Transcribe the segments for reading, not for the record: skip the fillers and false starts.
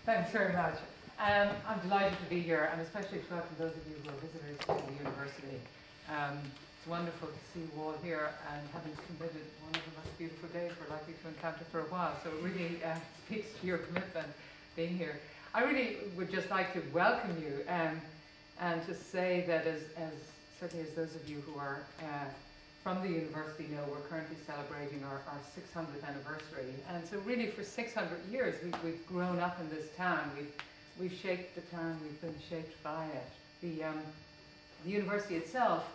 Thanks very much. I'm delighted to be here, and especially to welcome those of you who are visitors to the university. It's wonderful to see you all here, and having committed one of the most beautiful days we're likely to encounter for a while. So it really speaks to your commitment being here. I really would just like to welcome you and to say that as certainly as those of you who are from the university know, we're currently celebrating our 600th anniversary. And so really for 600 years we've grown up in this town. We've shaped the town, we've been shaped by it. The university itself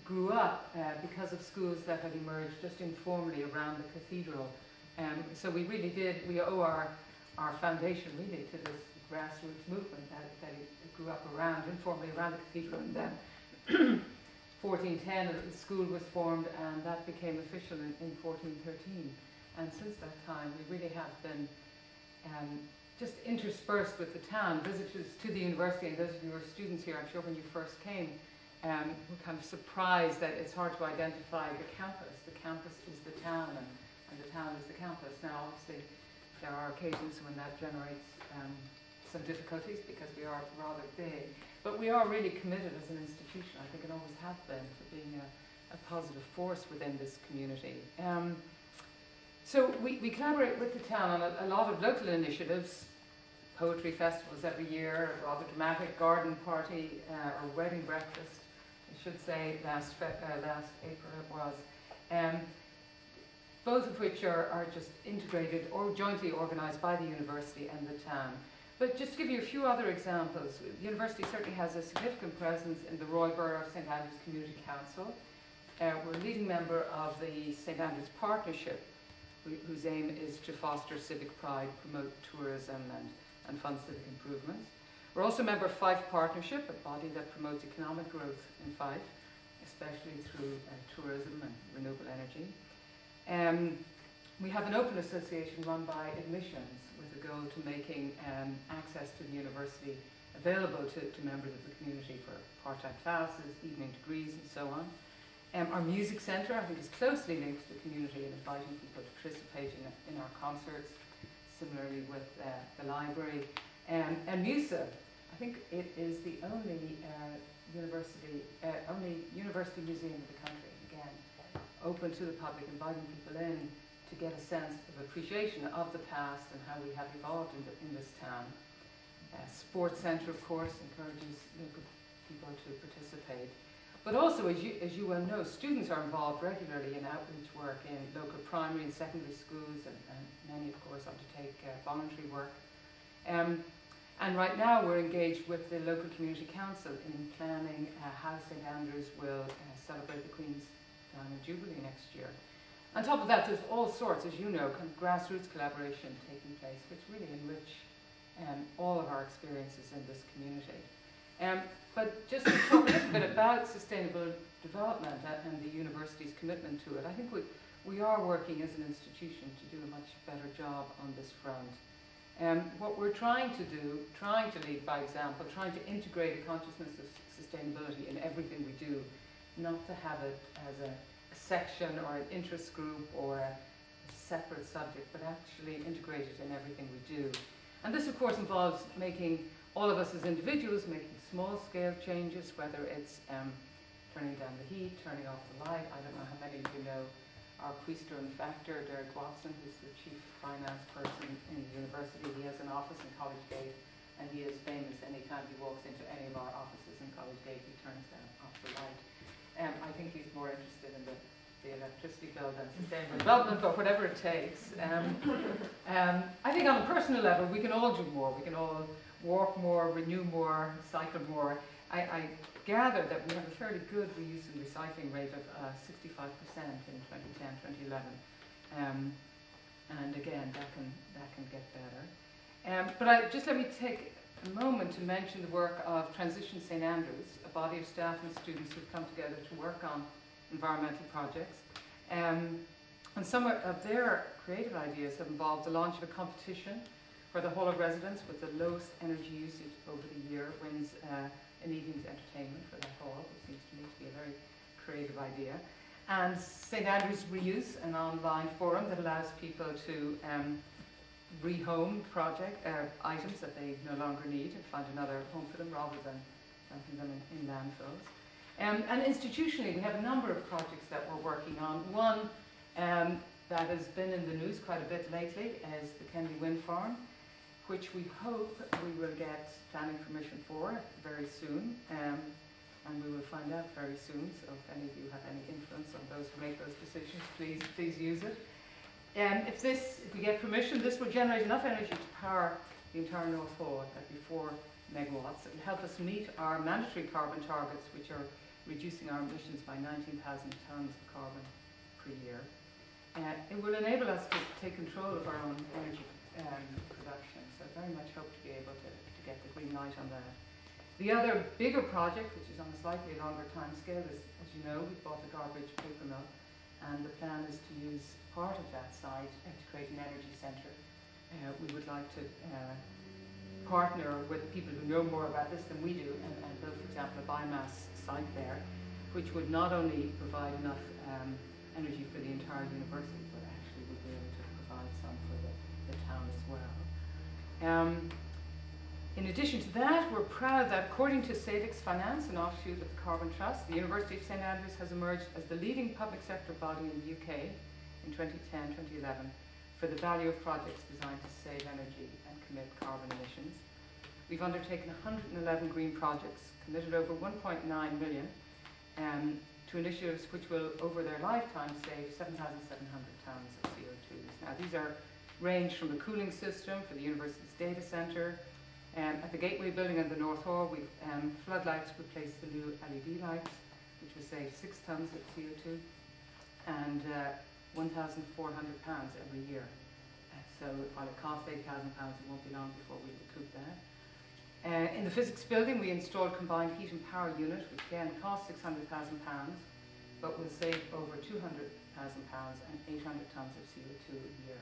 grew up because of schools that had emerged just informally around the cathedral. So we owe our foundation really to this grassroots movement that it grew up around, informally around the cathedral. And then 1410 the school was formed, and that became official in 1413. And since that time we really have been just interspersed with the town. Visitors to the university, and those of you who are students here, I'm sure when you first came, were kind of surprised that it's hard to identify the campus. The campus is the town, and the town is the campus. Now, obviously, there are occasions when that generates some difficulties because we are rather big. But we are really committed as an institution, I think, and always have been, to being a positive force within this community. So we collaborate with the town on a lot of local initiatives, poetry festivals every year, a rather dramatic garden party, or wedding breakfast, I should say, last April it was. Both of which are just integrated or jointly organised by the university and the town. But just to give you a few other examples, the university certainly has a significant presence in the Roy Borough of St Andrews Community Council. We're a leading member of the St Andrews Partnership, whose aim is to foster civic pride, promote tourism and fund civic improvements. We're also a member of Fife Partnership, a body that promotes economic growth in Fife, especially through tourism and renewable energy. We have an open association run by admissions with a goal to making access to the university available to members of the community for part-time classes, evening degrees and so on. Our music centre, I think, is closely linked to the community and inviting people to participate in our concerts, similarly with the library. And MUSA, I think it is the only university museum in the country, again, open to the public, inviting people in to get a sense of appreciation of the past and how we have evolved in this town. Sports Centre, of course, encourages local people to participate. But also, as you well know, students are involved regularly in outreach work in local primary and secondary schools, and many, of course, undertake voluntary work. And right now we're engaged with the local community council in planning how St Andrews will celebrate the Queen's Diamond Jubilee next year. On top of that, there's all sorts, as you know, kind of grassroots collaboration taking place, which really enrich all of our experiences in this community. But just to talk a little bit about sustainable development and the university's commitment to it, I think we are working as an institution to do a much better job on this front. What we're trying to do, trying to lead by example, trying to integrate a consciousness of sustainability in everything we do, not to have it as a section or an interest group or a separate subject, but actually integrate it in everything we do. And this, of course, involves making all of us as individuals, making small-scale changes, whether it's turning down the heat, turning off the light. I don't know how many of you know our Quaestor and Factor, Derek Watson, who's the chief finance person in the university. He has an office in College Gate, and he is famous anytime he walks into any of our offices in College Gate, he turns off the light. I think he's more interested in the electricity bill than sustainable development, but whatever it takes. I think on a personal level, we can all do more. We can all walk more, renew more, cycle more. I gather that we have a fairly good reuse and recycling rate of 65% in 2010, 2011. And again, that can get better. But just let me take a moment to mention the work of Transition St Andrews, a body of staff and students who've come together to work on environmental projects. And some of their creative ideas have involved the launch of a competition where the Hall of Residence with the lowest energy usage over the year wins an evening's entertainment for that hall, which seems to me to be a very creative idea. And St Andrews Reuse, an online forum that allows people to rehome project items that they no longer need and find another home for them rather than dumping them in landfills. And institutionally, we have a number of projects that we're working on. One that has been in the news quite a bit lately is the Kenley Wind Farm, which we hope we will get planning permission for very soon. And we will find out very soon, so if any of you have any influence on those who make those decisions, please use it. If we get permission, this will generate enough energy to power the entire North Hall at 4 megawatts. It will help us meet our mandatory carbon targets, which are reducing our emissions by 19,000 tonnes of carbon per year. It will enable us to take control of our own energy production, so I very much hope to be able to get the green light on that. The other bigger project, which is on a slightly longer time scale, is, as you know, we bought the garbage paper mill, and the plan is to use part of that site to create an energy centre. We would like to partner with people who know more about this than we do and build, for example, a biomass site there, which would not only provide enough energy for the entire university, but actually would be able to provide some for the town as well. In addition to that, we're proud that according to Savix Finance, an offshoot of the Carbon Trust, the University of St Andrews has emerged as the leading public sector body in the UK in 2010-2011 for the value of projects designed to save energy and commit carbon emissions. We've undertaken 111 green projects, committed over 1.9 million to initiatives which will, over their lifetime, save 7,700 tonnes of CO2. Now, these range from the cooling system for the university's data centre. At the Gateway building and the North Hall, we've floodlights replaced the new LED lights, which will save 6 tonnes of CO2 and £1,400 every year. So while it costs £8,000, it won't be long before we recoup that. In the physics building, we installed combined heat and power unit, which again costs £600,000, but will save over £200,000 and 800 tonnes of CO2 a year.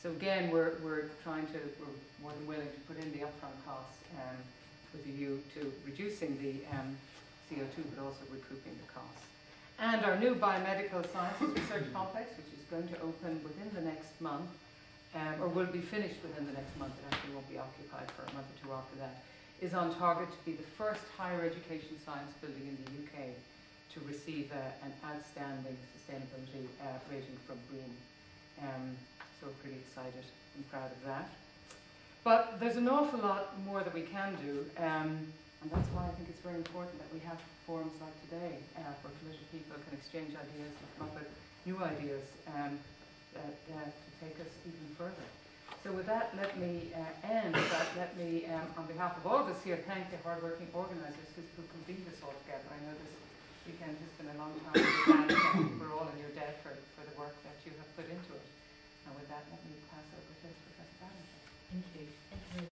So again, we're more than willing to put in the upfront costs with a view to reducing the CO2, but also recouping the costs. And our new biomedical sciences research complex, which is going to open within the next month, or will be finished within the next month, it actually won't be occupied for a month or two after that, is on target to be the first higher education science building in the UK to receive an outstanding sustainability rating from Green. So we're pretty excited and proud of that. But there's an awful lot more that we can do, and that's why I think it's very important that we have forums like today where committed people can exchange ideas and come up with new ideas to take us even further. So with that, let me end. Let me, on behalf of all of us here, thank the hard-working organisers who convened this all together. I know this weekend has been a long time. We're all in your debt for